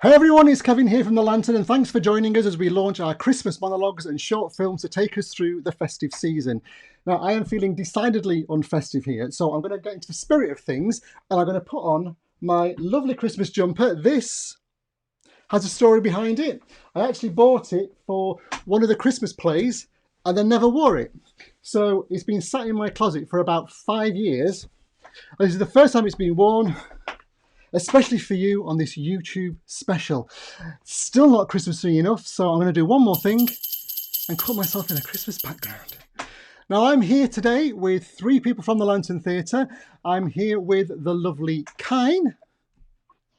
Hey everyone, it's Kevin here from The Lantern, and thanks for joining us as we launch our Christmas monologues and short films to take us through the festive season. Now, I am feeling decidedly unfestive here, so I'm going to get into the spirit of things, and I'm going to put on my lovely Christmas jumper. This has a story behind it. I actually bought it for one of the Christmas plays and then never wore it. So it's been sat in my closet for about 5 years. This is the first time it's been worn, especially for you on this YouTube special. Still not Christmassy enough, so I'm going to do one more thing and put myself in a Christmas background. Now, I'm here today with 3 people from the Lantern Theatre. I'm here with the lovely Cein.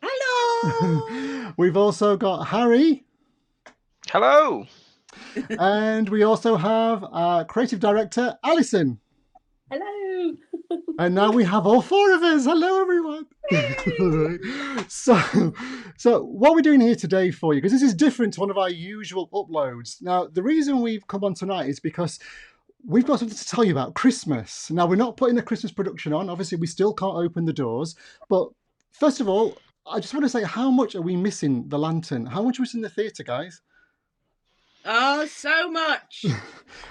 Hello! We've also got Harry. Hello! And we also have our creative director, Alison. Hello! And now we have all 4 of us. Hello, everyone. So what we're doing here today for you, because this is different to one of our usual uploads. Now, the reason we've come on tonight is because we've got something to tell you about Christmas. Now, we're not putting a Christmas production on. Obviously, we still can't open the doors. But first of all, I just want to say, how much are we missing the Lantern? How much are we missing the theatre, guys? Oh, so much!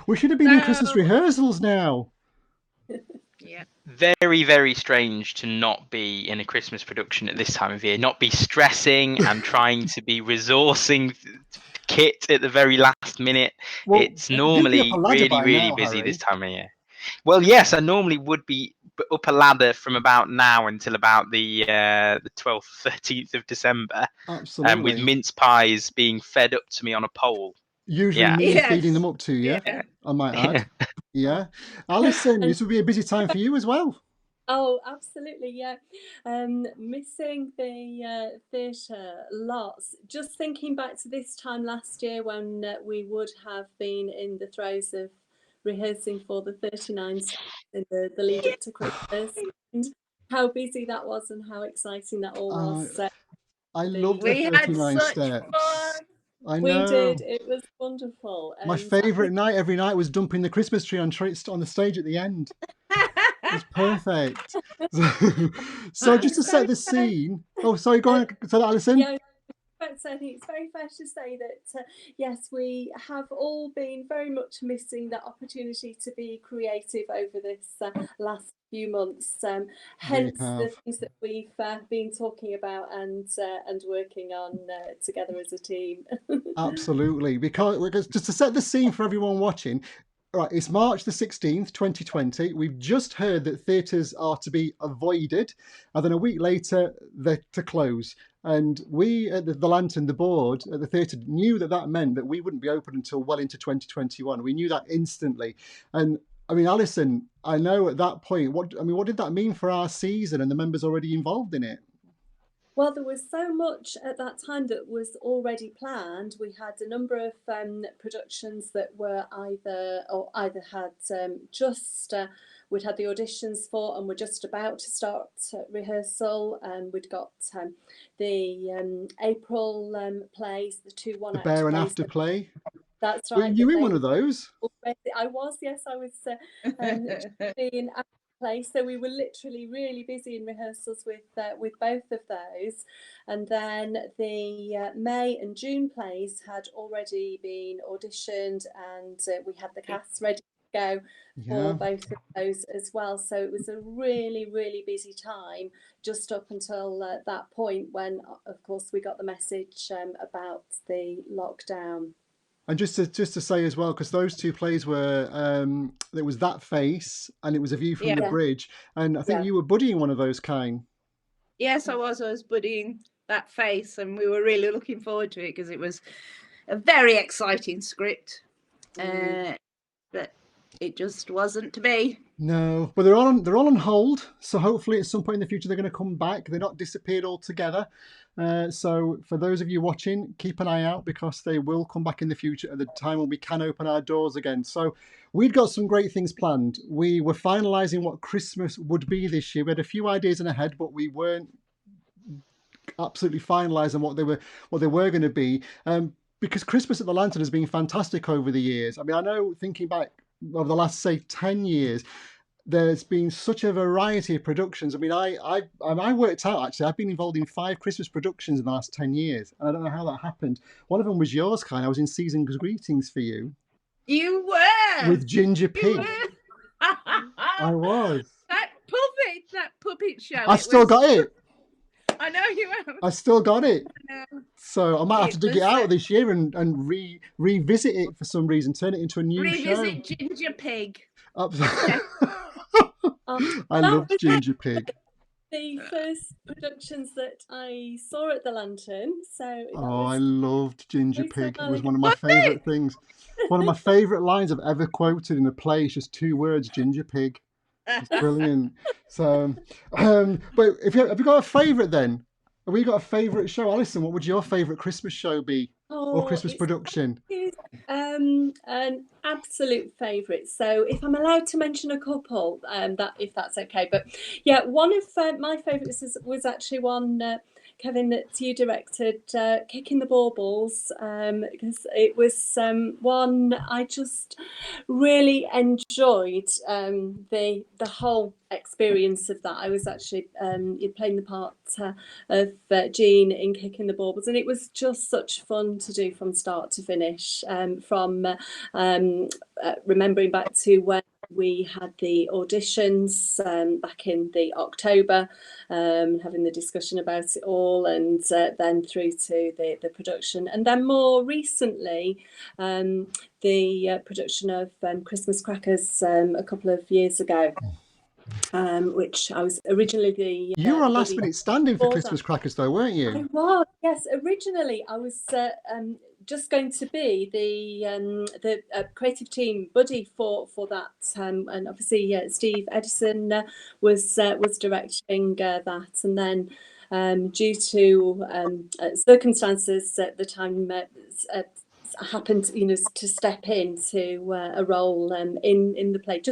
We should have been in Christmas rehearsals now. Yeah. Very, very strange to not be in a Christmas production at this time of year, not be stressing and trying to be resourcing kit at the very last minute. Well, it's normally really busy Harry. this time of year. Well, yes, I normally would be up a ladder from about now until about the 12th, 13th of December. Absolutely. With mince pies being fed up to me on a pole. Usually me feeding them up to you, I might add. Yeah. Alison, this would be a busy time for you as well. Oh, absolutely, yeah. Missing the theatre lots. Just thinking back to this time last year when we would have been in the throes of rehearsing for the 39 steps in the lead up to Christmas, and how busy that was and how exciting that all was. I love the 39 steps. Fun. I know. We did. It was wonderful. My favourite night every night was dumping the Christmas tree on the stage at the end. It was perfect. So just to set the scene. Oh, sorry, go on. So, Alison. Yeah. I think it's very fair to say that, yes, we have all been very much missing that opportunity to be creative over this last few months. Hence the things that we've been talking about and working on together as a team. Absolutely, because just to set the scene for everyone watching. Right, it's March the 16th, 2020. We've just heard that theatres are to be avoided, and then a week later, they're to close. And we at the Lantern, the board at the theatre, knew that meant that we wouldn't be open until well into 2021. We knew that instantly. And I mean, Alison, I know at that point, what did that mean for our season and the members already involved in it? Well, there was so much at that time that was already planned. We had a number of productions that were either had we'd had the auditions for and were just about to start rehearsal. We'd got the April plays, the 2-1 the Bear and After play. That's right. Were you in one of those? I was, yes. I was in place, so we were literally really busy in rehearsals with both of those, and then the May and June plays had already been auditioned, and we had the cast ready to go for both of those as well. So it was a really, really busy time just up until that point when, of course, we got the message about the lockdown. And just to say as well, because those 2 plays were, there was That Face and it was A View from the Bridge. And I think you were buddying one of those, Cein. Yes, I was buddying That Face, and we were really looking forward to it because it was a very exciting script. But it just wasn't to be. No, but they're all on hold. So hopefully at some point in the future they're going to come back. They're not disappeared altogether. So for those of you watching, keep an eye out because they will come back in the future at the time when we can open our doors again. So we'd got some great things planned. We were finalising what Christmas would be this year. We had a few ideas in our head, but we weren't absolutely finalised on what they were going to be. Because Christmas at the Lantern has been fantastic over the years. I mean, I know thinking back over the last, say, 10 years, there's been such a variety of productions. I mean, I worked out, actually, I've been involved in 5 Christmas productions in the last 10 years, and I don't know how that happened. One of them was yours, Kai. I was in Season's Greetings for you. You were! With Ginger You Pig. were. I was. That puppet show. I still got it. I know you have. I still got it. I know. So I might have to dig it out was, this year and revisit it for some reason, turn it into a new show. Revisit Ginger Pig. I loved Ginger Pig. The first productions that I saw at the Lantern. I loved Ginger Pig. It was one of my Wasn't favourite things. One of my favourite lines I've ever quoted in a play is just 2 words: Ginger Pig. It's brilliant. So, but have you got a favourite then? Have we got a favourite show, Alison? What would your favourite Christmas show be, or Christmas production? An absolute favourite. So, if I'm allowed to mention a couple, if that's okay. But yeah, one of my favourites was actually one, Kevin, that you directed, Kicking the Baubles, because it was one I just really enjoyed. The whole experience of that. I was actually playing the part of Jean in Kicking the Baubles, and it was just such fun to do from start to finish. From remembering back to when we had the auditions back in the October, having the discussion about it all, and then through to the production, and then more recently the production of Christmas Crackers a couple of years ago. Which I was originally the... You were a last-minute stand-in for Christmas Crackers, though, weren't you? I was, yes. Originally, I was just going to be the creative team buddy for that, and obviously Steve Edison was directing that, and then due to circumstances at the time, happened to step into a role in the play.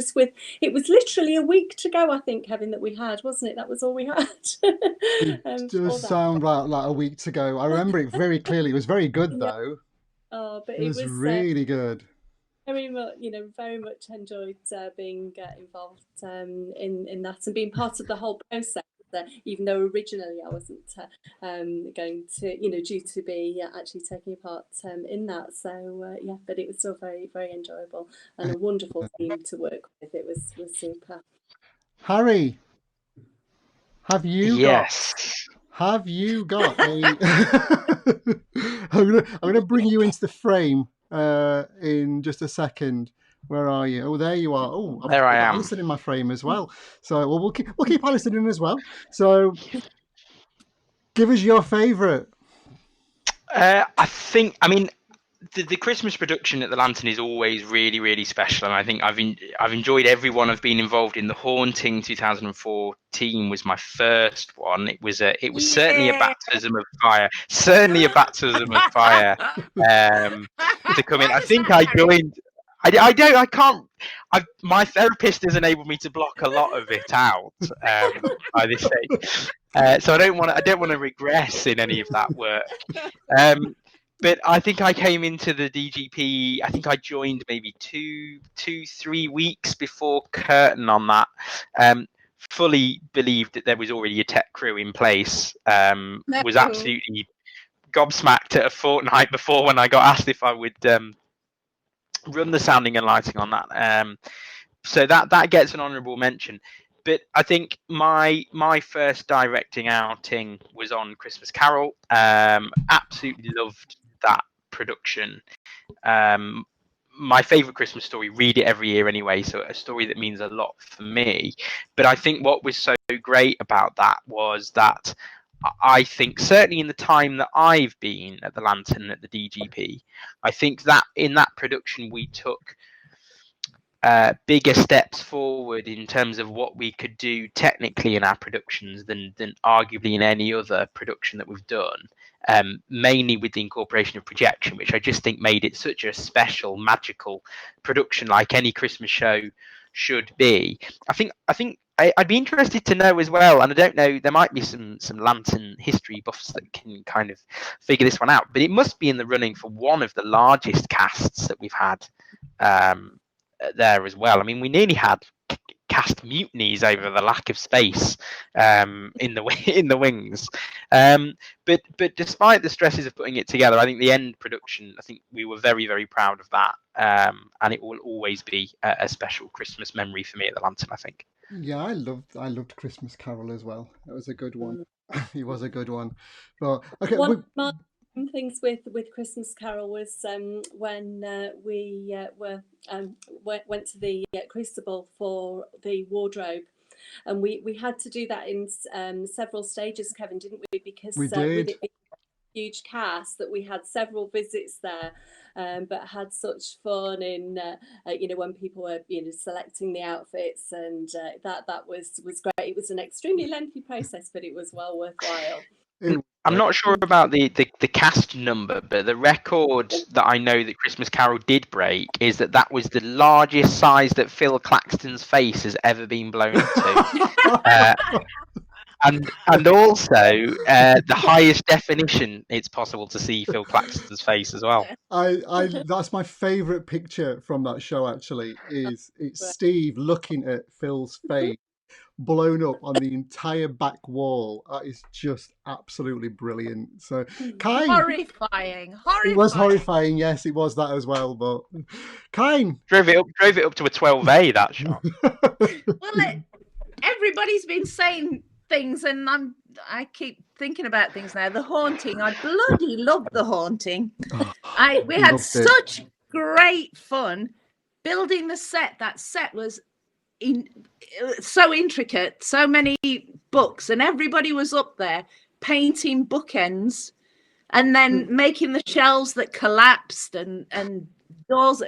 It was literally a week to go, I think, Kevin, that we had, wasn't it? That was all we had. It does sound like a week to go. I remember it very clearly. It was very good, though. Oh, but it was really good. Very much enjoyed being involved in that and being part of the whole process. Even though originally I wasn't going to, due to be actually taking part in that. So but it was still very, very enjoyable and a wonderful team to work with. It was super. Harry, have you got a? I'm gonna bring you into the frame in just a second. Where are you? Oh, there you are. Oh, there I am. Alison in my frame as well. So we'll keep Alison in as well. So give us your favourite. I mean, the Christmas production at the Lantern is always really, really special, and I think I've enjoyed every one I've been involved in. The Haunting 2014 was my first one. It was certainly a baptism of fire. Certainly a baptism of fire to come in. I think I joined. I can't. My therapist has enabled me to block a lot of it out by this stage, so I don't want to regress in any of that work. But I think I came into the DGP. I think I joined maybe 2-3 weeks before curtain on that. Fully believed that there was already a tech crew in place. Was absolutely gobsmacked at a fortnight before when I got asked if I would. Run the sounding and lighting on that, so that gets an honourable mention. But I think my first directing outing was on Christmas Carol. Absolutely loved that production. My favourite Christmas story. Read it every year anyway, so a story that means a lot for me. But I think what was so great about that was that I think certainly in the time that I've been at the Lantern at the DGP, I think that in that production we took bigger steps forward in terms of what we could do technically in our productions than arguably in any other production that we've done. Mainly with the incorporation of projection, which I just think made it such a special, magical production, like any Christmas show should be. I think I'd be interested to know as well, and I don't know, there might be some Lantern history buffs that can kind of figure this one out, but it must be in the running for one of the largest casts that we've had there as well. I mean, we nearly had cast mutinies over the lack of space in the wings. But despite the stresses of putting it together, I think the end production, I think we were very, very proud of that, and it will always be a special Christmas memory for me at the Lantern, I think. Yeah, I loved Christmas Carol as well. It was a good one. It was a good one. But okay, One of my things with Christmas Carol was when we went to the Crucible for the wardrobe, and we had to do that in several stages, Kevin, didn't we? Because we with did. it being a huge cast, that we had several visits there, but had such fun in when people were selecting the outfits, and that was great. It was an extremely lengthy process, but it was well worthwhile. I'm not sure about the cast number, but the record that I know that Christmas Carol did break is that was the largest size that Phil Claxton's face has ever been blown up to. And also the highest definition it's possible to see Phil Claxton's face as well. That's my favourite picture from that show, actually, it's Steve looking at Phil's face blown up on the entire back wall. That is just absolutely brilliant. So horrifying. It was horrifying, yes, it was that as well. But Kine drove it up to a 12A, that shot. Well, everybody's been saying things, and I keep thinking about things now. The Haunting, I bloody loved The Haunting. We had such great fun building the set. That set was so intricate, so many books, and everybody was up there painting bookends and then making the shelves that collapsed and doors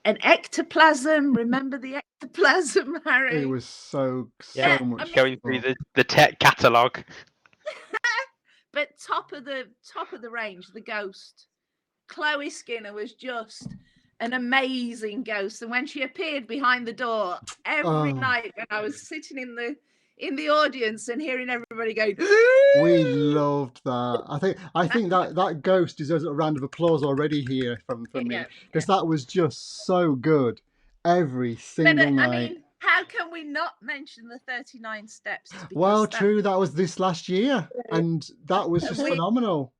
and ectoplasm. Remember the ectoplasm, Harry? It was so much going through the tech catalogue. But top of the range, the Ghost. Chloe Skinner was just an amazing ghost, and when she appeared behind the door every night when I was sitting in the audience and hearing everybody going, we loved that. I think that ghost deserves a round of applause already here from me, because that was just so good every single night. I mean, how can we not mention the 39 Steps? Well, true, that was this last year, and that was just phenomenal.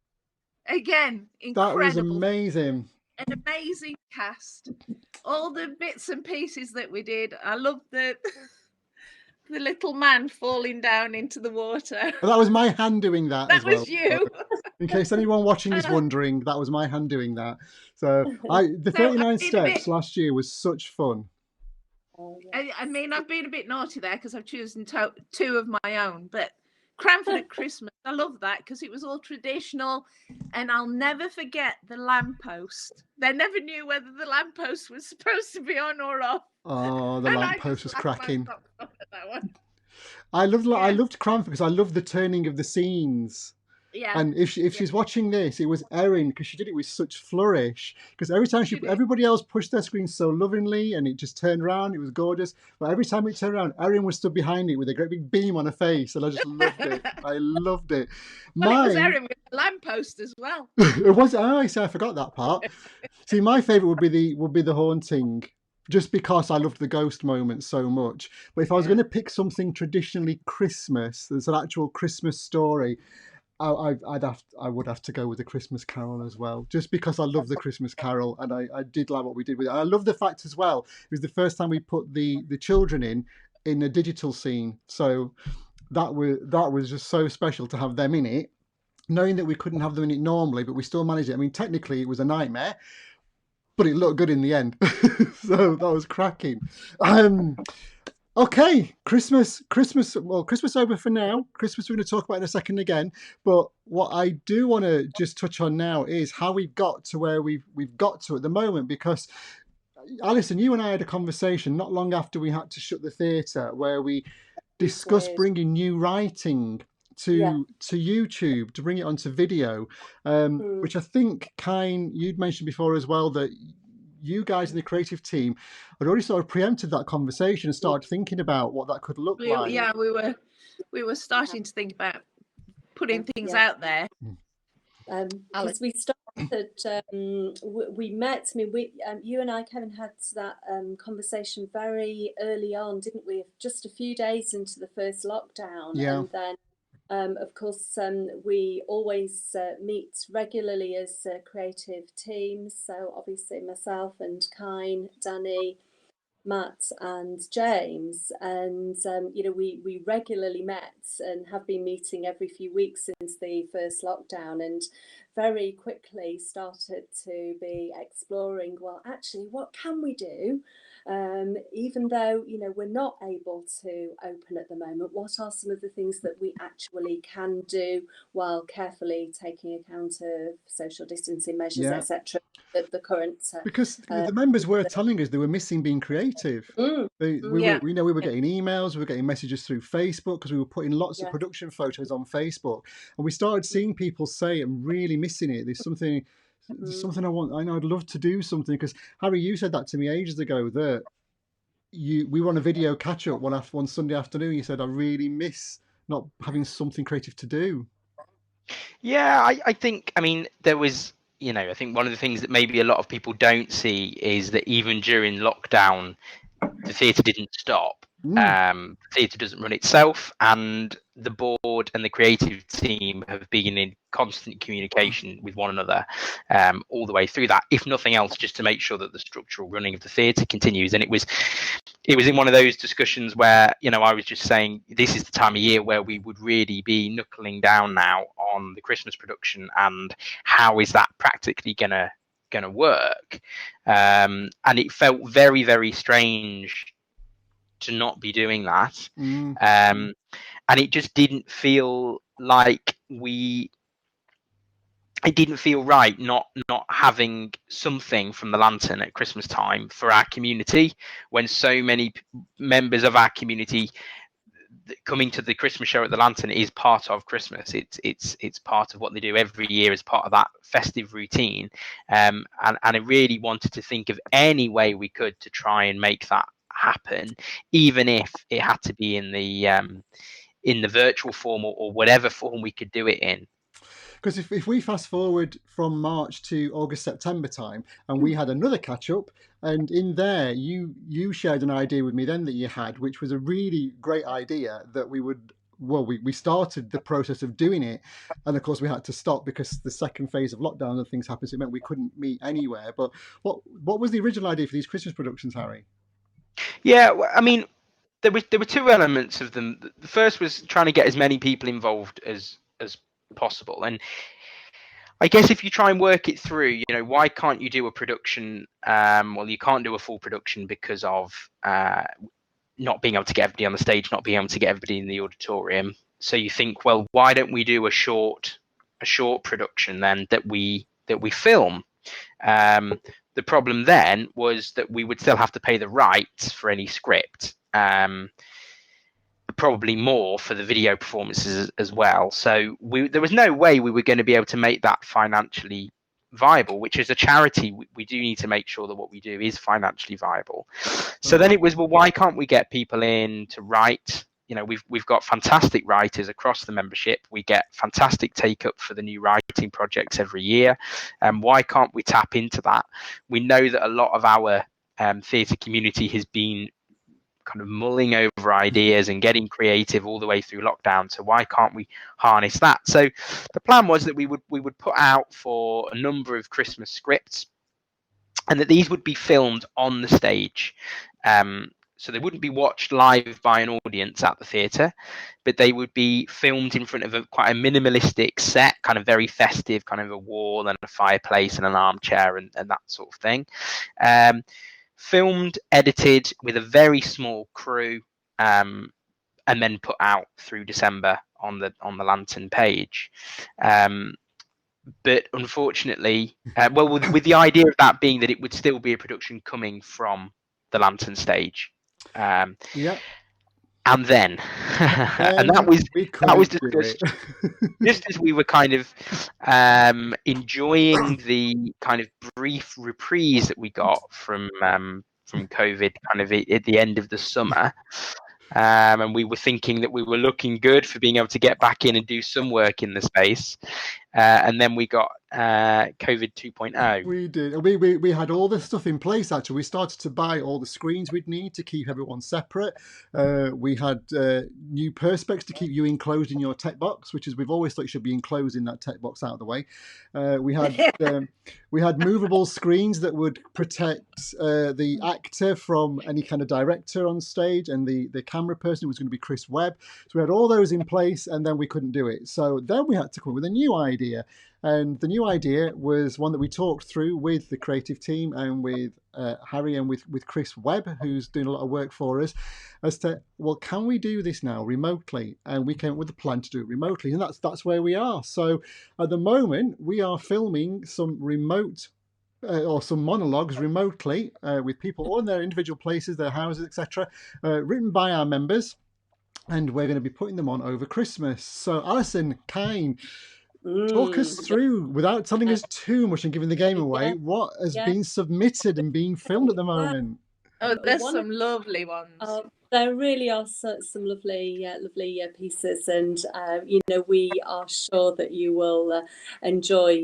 Again, incredible. That was amazing. An amazing cast. All the bits and pieces that we did. I loved the little man falling down into the water. Well, that was my hand doing that. That was you. In case anyone watching is wondering, that was my hand doing that. So the 39 Steps last year was such fun. I mean, I've been a bit naughty there because I've chosen two of my own, but Cranford at Christmas, I love that because it was all traditional, and I'll never forget the lamppost. They never knew whether the lamppost was supposed to be on or off. Oh, the lamppost was cracking. I loved Cranford because I loved the turning of the scenes. Yeah. And if she's watching this, it was Erin, because she did it with such flourish. Because every time everybody else pushed their screen so lovingly, and it just turned around, it was gorgeous. But every time it turned around, Erin was stood behind it with a great big beam on her face, and I just loved it. I loved it. Well, it was Erin with the lamppost as well. It was. Oh, I forgot that part. See, my favourite would be the Haunting. Just because I loved the ghost moment so much. But if I was going to pick something traditionally Christmas, there's an actual Christmas story, I would have to go with the Christmas Carol as well, just because I love the Christmas Carol, and I did like what we did with it. I love the fact as well, it was the first time we put the children in a digital scene, so that was just so special to have them in it, knowing that we couldn't have them in it normally, but we still managed it. I mean, technically it was a nightmare, but it looked good in the end. So that was cracking. Okay, Christmas over for now. Christmas we're going to talk about in a second again. But what I do want to just touch on now is how we've got to where we've got to at the moment. Because, Alison, you and I had a conversation not long after we had to shut the theatre where we discussed bringing new writing to YouTube, to bring it onto video, which I think, Kine, you'd mentioned before as well, that you guys in the creative team had already sort of preempted that conversation and started thinking about what that could look like. Yeah, we were starting to think about putting things out there. Because we started that we met. I mean, you and I, Kevin, had that conversation very early on, didn't we? Just a few days into the first lockdown, Yeah. and then. Of course, we always meet regularly as creative teams. So obviously myself and Cein, Danny, Matt and James, and we regularly met and have been meeting every few weeks since the first lockdown, and very quickly started to be exploring, well, actually, what can we do? Even though we're not able to open at the moment, what are some of the things that we actually can do while carefully taking account of social distancing measures, etc. The current because the members were telling us they were missing being creative. We were getting emails, we were getting messages through Facebook because we were putting lots of production photos on Facebook, and we started seeing people say, "I'm really missing it. There's something I want. I know I'd love to do something." Because Harry, you said that to me ages ago that we were on a video catch up one Sunday afternoon. You said, "I really miss not having something creative to do." Yeah, I think, I mean, there was, I think one of the things that maybe a lot of people don't see is that even during lockdown, the theatre didn't stop. Theatre doesn't run itself, and the board and the creative team have been in constant communication with one another all the way through that, if nothing else, just to make sure that the structural running of the theatre continues. And it was in one of those discussions where I was just saying, this is the time of year where we would really be knuckling down now on the Christmas production, and how is that practically gonna work? And it felt very, very strange to not be doing that. And it just didn't feel like it didn't feel right not having something from the Lantern at Christmas time for our community, when so many members of our community coming to the Christmas show at the Lantern is part of Christmas. It's part of what they do every year as part of that festive routine. And I really wanted to think of any way we could to try and make that happen, even if it had to be in the virtual form or whatever form we could do it in. Because if we fast forward from March to August, September time, and we had another catch up, and in there you shared an idea with me then that you had, which was a really great idea that we started the process of doing it, and of course we had to stop because the second phase of lockdown and things happened, so it meant we couldn't meet anywhere. But what was the original idea for these Christmas productions, Harry? Yeah, I mean, there were two elements of them. The first was trying to get as many people involved as possible, and I guess if you try and work it through, why can't you do a production? Well, you can't do a full production because of not being able to get everybody on the stage, not being able to get everybody in the auditorium. So you think, well, why don't we do a short production then that we film? The problem then was that we would still have to pay the rights for any script. Probably more for the video performances as well. So there was no way we were going to be able to make that financially viable, which as a charity, we do need to make sure that what we do is financially viable. So then it was, well, why can't we get people in to write? We've got fantastic writers across the membership. We get fantastic take up for the new writing projects every year. And why can't we tap into that? We know that a lot of our theatre community has been kind of mulling over ideas and getting creative all the way through lockdown. So why can't we harness that? So the plan was that we would put out for a number of Christmas scripts, and that these would be filmed on the stage. So they wouldn't be watched live by an audience at the theatre, but they would be filmed in front of quite a minimalistic set, kind of very festive, kind of a wall and a fireplace and an armchair and that sort of thing. Filmed, edited with a very small crew, and then put out through December on the Lantern page. But unfortunately, with the idea of that being that it would still be a production coming from the Lantern stage. And then, and that was discussed just as we were kind of enjoying the kind of brief reprise that we got from COVID, kind of at the end of the summer. And we were thinking that we were looking good for being able to get back in and do some work in the space. and then we got COVID 2.0. We did. We had all this stuff in place, actually. We started to buy all the screens we'd need to keep everyone separate. We had new perspex to keep you enclosed in your tech box, which is, we've always thought you should be enclosed in that tech box out of the way. We had movable screens that would protect the actor from any kind of director on stage, and the camera person was going to be Chris Webb. So we had all those in place, and then we couldn't do it. So then we had to come up with a new idea. And the new idea was one that we talked through with the creative team and with Harry and with Chris Webb, who's doing a lot of work for us, as to, well, can we do this now remotely? And we came up with a plan to do it remotely, and that's where we are. So at the moment, we are filming some remote or some monologues remotely with people all in their individual places, their houses, etc., written by our members, and we're going to be putting them on over Christmas. So Alison, Cein, talk us through, without telling us too much and giving the game away, what has been submitted and being filmed at the moment. Oh, there's some lovely ones. There really are some lovely pieces, and we are sure that you will enjoy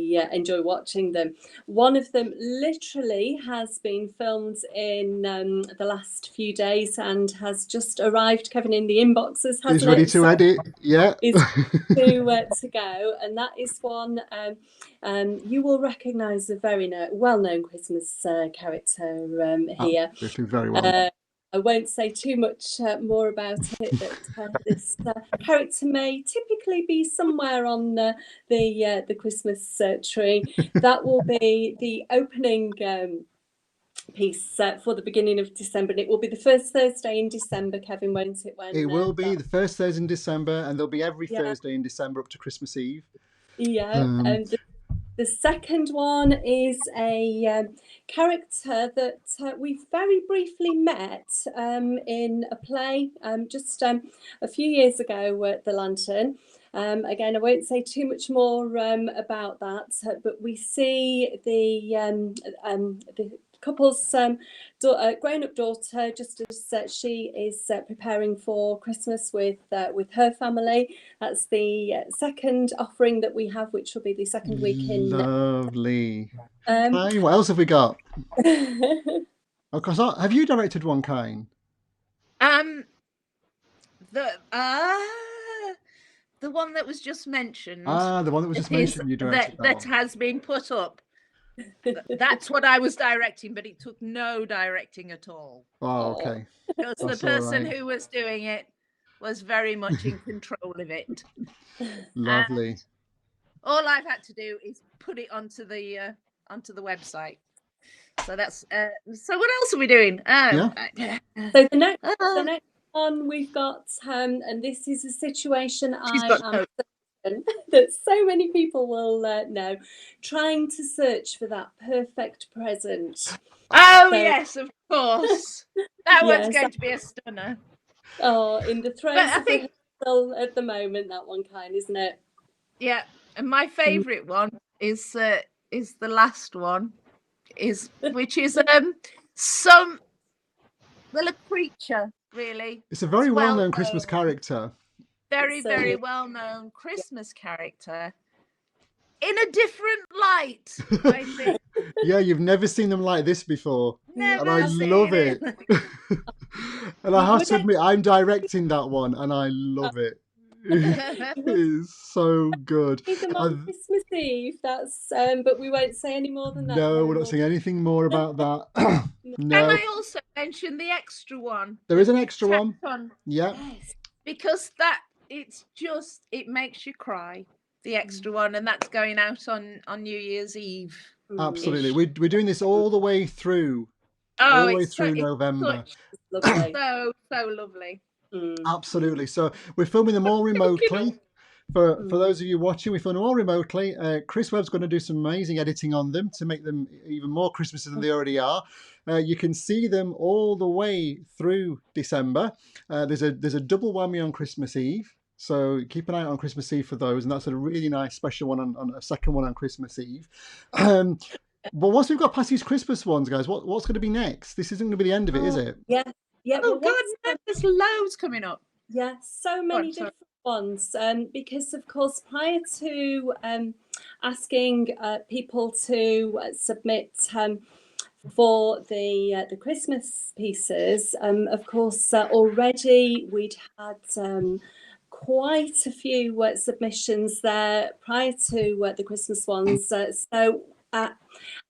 watching them. One of them literally has been filmed in the last few days and has just arrived, Kevin, in the inboxes. He's ready to edit. Yeah. Is to go, and that is one you will recognise a very well-known Christmas character here. This is very well. I won't say too much more about it, but this character may typically be somewhere on the Christmas tree. That will be the opening piece for the beginning of December, and it will be the first Thursday in December, Kevin, won't it? It will be the first Thursday in December, and there'll be every Thursday in December up to Christmas Eve. And the second one is a character that we very briefly met in a play just a few years ago at the Lantern. Again, I won't say too much more about that, but we see the couple's grown-up daughter, just as she is preparing for Christmas with her family. That's the second offering that we have, which will be the second week in. Lovely. Cein, what else have we got? Of course, have you directed one, Cein? The one that was just mentioned. The one that was just mentioned. You directed that has been put up. That's what I was directing, but it took no directing at all. Oh, okay. Because the person who was doing it was very much in control of it. Lovely. And all I've had to do is put it onto the website. So that's so what else are we doing? So the next one we've got, and this is a situation that so many people will know, trying to search for that perfect present. Yes, of course. That one's going to be a stunner. In the throes of rehearsal at the moment, that one, Cein, isn't it? Yeah, and my favourite one is the last one, which is a creature, really. It's a very well-known Christmas character. Very well-known Christmas character in a different light, I think. Yeah, you've never seen them like this before. Never, and I love it. And I have to admit, I'm directing that one, and I love it. It is so good. On Christmas Eve, that's but we won't say any more than that. No, we're not saying anything more about that. No. Can I also mention the extra one? There is an extra one. Yeah. Yes. Because it makes you cry, the extra one, and that's going out on New Year's Eve. Absolutely. We're doing this all the way through. All the way through November. So lovely. Absolutely. So we're filming them all remotely. For those of you watching, we film them all remotely. Chris Webb's going to do some amazing editing on them to make them even more Christmassy than they already are. You can see them all the way through December. There's a double whammy on Christmas Eve. So keep an eye out on Christmas Eve for those. And that's a really nice special one on a second one on Christmas Eve. But once we've got past these Christmas ones, guys, what's going to be next? This isn't going to be the end of it, is it? Yeah. Oh, God, there's loads coming up. Yeah, so many different ones, because of course prior to asking people to submit for the Christmas pieces, of course already we'd had quite a few submissions there prior to the Christmas ones. So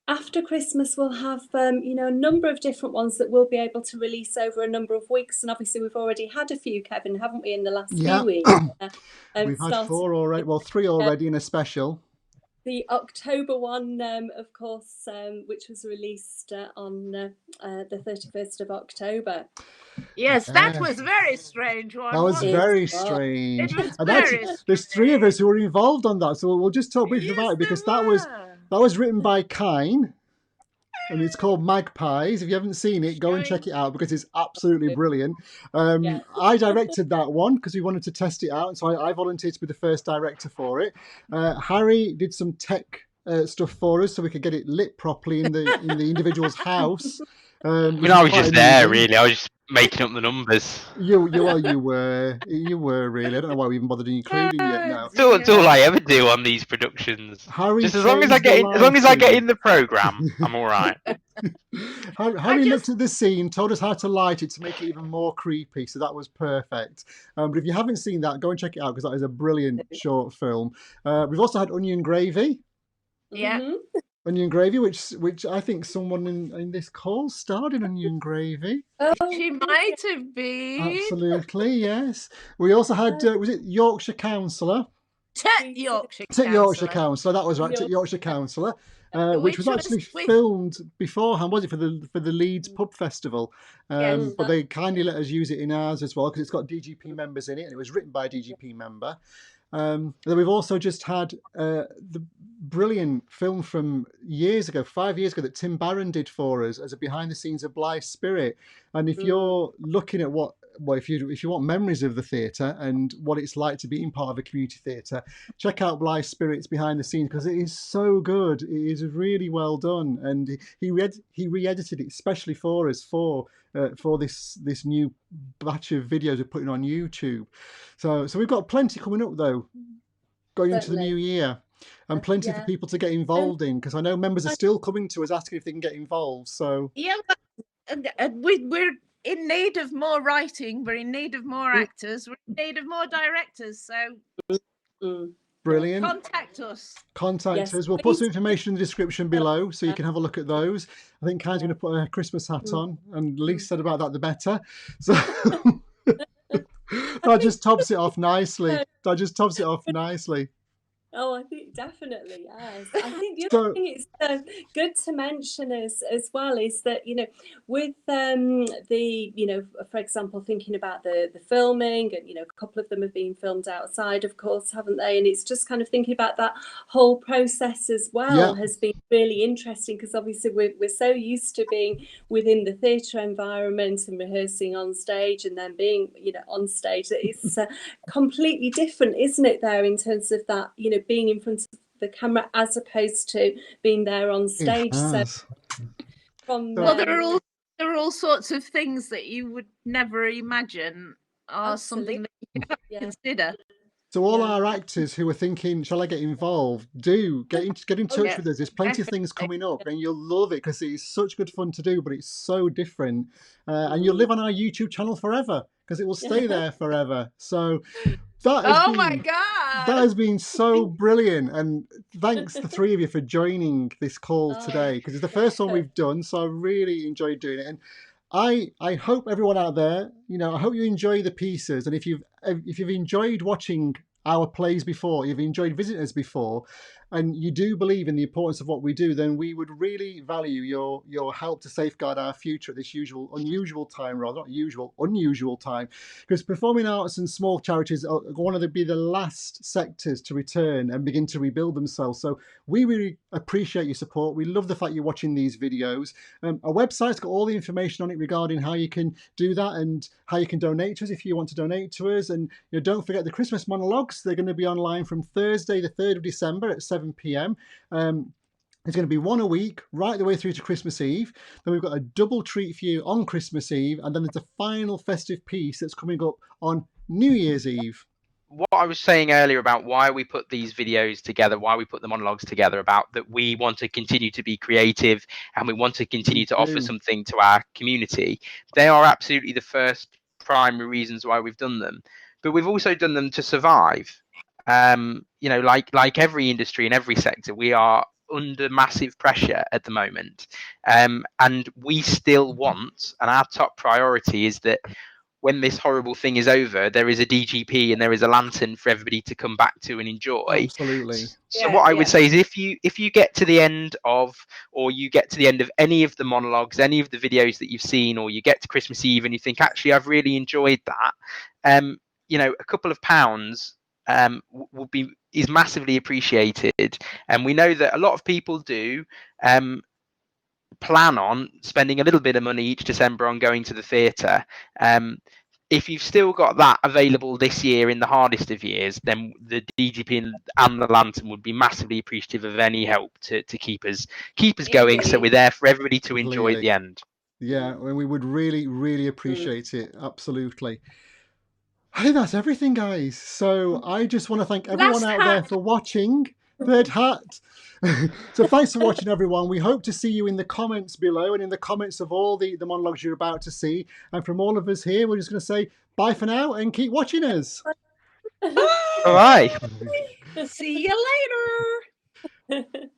after Christmas, we'll have a number of different ones that we'll be able to release over a number of weeks. And obviously, we've already had a few, Kevin, haven't we, in the last few weeks? We've had 4 already. Well, 3 already in a special. The October one, of course, which was released on the 31st of October. Yes, that was a very strange one. That was very strange. It was And very there's 3 of us who were involved on that, so we'll just talk briefly about it, because that was written by Cein, and it's called Magpies. If you haven't seen it, go and check it out, because it's absolutely brilliant. I directed that one because we wanted to test it out, and so I volunteered to be the first director for it. Harry did some tech stuff for us so we could get it lit properly in the individual's house. I was just there, really. I was just making up the numbers. You were really. I don't know why we even bothered including you yet now. It's all I ever do on these productions. Harry, just as long as I get in the program, I'm all right. Harry looked at the scene, told us how to light it to make it even more creepy, so that was perfect. But if you haven't seen that, go and check it out, because that is a brilliant short film. We've also had Onion Gravy. Yeah. Onion Gravy, which I think someone in this call starred in Onion Gravy. Oh, she might have been. Absolutely, yes. We also had, was it Yorkshire Counsellor? Yorkshire Counsellor, that was right, Yorkshire Counsellor, which was actually filmed beforehand, was it, for the Leeds Pub Festival? But they kindly let us use it in ours as well, because it's got DGP members in it, and it was written by a DGP member. Then we've also just had the brilliant film from years ago, 5 years ago, that Tim Barron did for us as a behind the scenes of Blythe Spirit. And if you're looking at if you want memories of the theatre and what it's like to be in part of a community theatre, check out Blythe Spirit's behind the scenes, because it is so good. It is really well done, and he re-edited it especially for us for this new batch of videos we're putting on YouTube. So we've got plenty coming up, though, going into the new year, and plenty for people to get involved in, because I know members are still coming to us asking if they can get involved. So we're in need of more writing, we're in need of more actors, we're in need of more directors, so brilliant. Contact us. We'll put some information in the description below so you can have a look at those. I think Kai's going to put a Christmas hat on, and the least said about that, the better. So that just tops it off nicely. Oh, I think definitely, yes. I think the other thing it's good to mention as well is that, with for example, thinking about the filming, and, a couple of them have been filmed outside, of course, haven't they? And it's just kind of thinking about that whole process as well has been really interesting, because obviously we're so used to being within the theatre environment and rehearsing on stage, and then being, on stage. It's completely different, isn't it, there, in terms of that, being in front of the camera as opposed to being there on stage. So there are all sorts of things that you would never imagine are something that you have to consider. So all our actors who are thinking, shall I get involved, do get in touch with us. There's plenty of things coming up, and you'll love it, because it's such good fun to do, but it's so different. And you'll live on our YouTube channel forever, because it will stay there forever. So my God, that has been so brilliant. And thanks the 3 of you for joining this call today, because it's the first one we've done. So I really enjoyed doing it. And I hope everyone out there, I hope you enjoy the pieces. And if you've enjoyed watching our plays before, you've enjoyed visiting us before, and you do believe in the importance of what we do, then we would really value your help to safeguard our future at this unusual time, because performing arts and small charities are going to be the last sectors to return and begin to rebuild themselves. So we really appreciate your support. We love the fact you're watching these videos. Our website's got all the information on it regarding how you can do that and how you can donate to us if you want to donate to us. And don't forget the Christmas monologues. They're going to be online from Thursday the 3rd of December at 7 p.m. There's going to be one a week right the way through to Christmas Eve. Then we've got a double treat for you on Christmas Eve, and then there's a final festive piece that's coming up on New Year's Eve. what I was saying earlier about why we put these videos together, why we put the monologues together, about that we want to continue to be creative and we want to continue to offer something to our community. They are absolutely the first primary reasons why we've done them. But we've also done them to survive. You know, like every industry in every sector, we are under massive pressure at the moment. And we still want, and our top priority is that when this horrible thing is over, there is a DGP and there is a lantern for everybody to come back to and enjoy. Absolutely. So what I would say is if you get to the end of, or you get to the end of any of the monologues, any of the videos that you've seen, or you get to Christmas Eve and you think, actually, I've really enjoyed that, you know, a couple of pounds is massively appreciated. And we know that a lot of people do plan on spending a little bit of money each December on going to the theatre. If you've still got that available this year in the hardest of years, then the DGP and the lantern would be massively appreciative of any help to keep us going. So we're there for everybody to enjoy at the end. Yeah, and we would really appreciate it. Absolutely. I think that's everything, guys. So I just want to thank everyone out there for watching. Third hat. So thanks for watching, everyone. We hope to see you in the comments below and in the comments of all the monologues you're about to see. And from all of us here, we're just going to say bye for now and keep watching us. Bye. See you later.